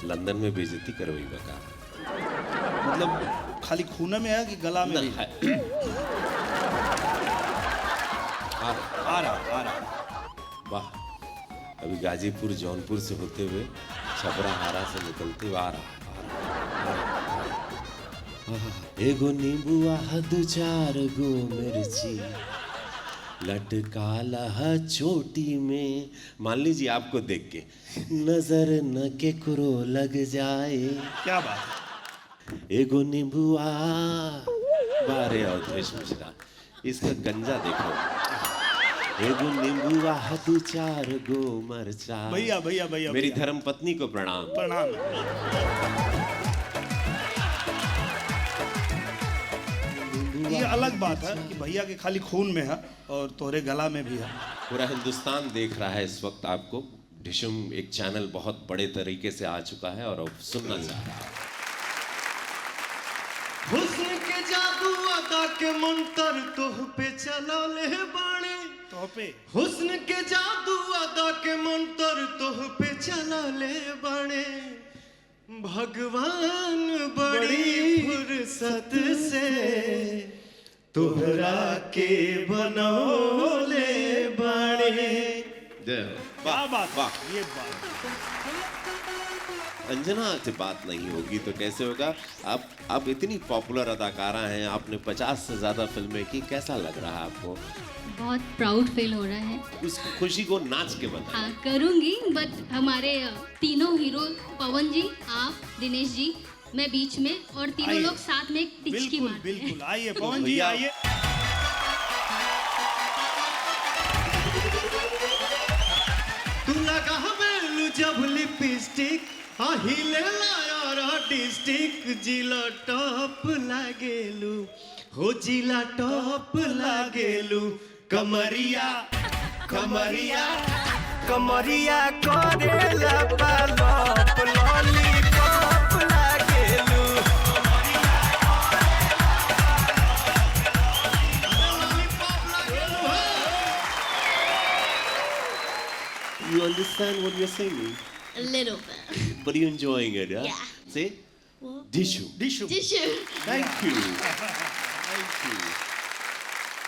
London में बेइज्जती करवाई बका। मतलब खाली खून में है कि गला में भी है? आ रहा। वाह, अभी गाजीपुर जौनपुर से होते हुए छपरा हारा से निकलते हुए आ रहा। एगो नींबुआ दू चार गो मिर्ची लटका लहा चोटी में। मान लीजिए आपको देख के नजर न केकरो लग जाए। क्या बात। एगो नींबुआ बारे अवधेश मिश्रा, इसका गंजा देखो। एगो नींबुआ दू चार गो मरचा। भैया मेरी धर्म पत्नी को प्रणाम। ये अलग बात है कि भैया के खाली खून में है और तोरे गला में भी है। पूरा हिंदुस्तान देख रहा है इस वक्त आपको। ढिशुम एक चैनल बहुत बड़े तरीके से आ चुका है और अब सुनना चाह रहा है। हुस्न के जादू अदा के मंतर तोह पे चलले बाणे। तो पे हुस्न के जादू अदा के मंतर तोह पे चलले बाणे। भगवान बड़ी फुर्सत से तोहरा के बनौले बाणे। क्या बात। वाह। ये बात अंजना से बात नहीं होगी तो कैसे होगा। आप इतनी पॉपुलर अदाकारा हैं, आपने 50 से ज्यादा फिल्में की, कैसा लग रहा है आपको? बहुत प्राउड फील हो रहा है। उस खुशी को नाच के बताएं। हाँ करूँगी, बट हमारे तीनों हीरो पवन जी, आप, दिनेश जी, मैं बीच में और तीनों लोग साथ में एक टिचकी मारते हैं। बिल्कुल आइए पवन जी आइए। तू लगा हमें जब लिपस्टिक हिले लाया डिस्ट्रिक्ट जिला टॉप लागेलू हो जिला टॉप लागेलू। कमरिया कमरिया कमरिया करेला पालप लॉलीपॉप लागेलू। You understand what you're singing? A little bit. But you're enjoying it, yeah? Yeah. See? What? Dishu. डिशु। Tissue. Thank you. Thank you.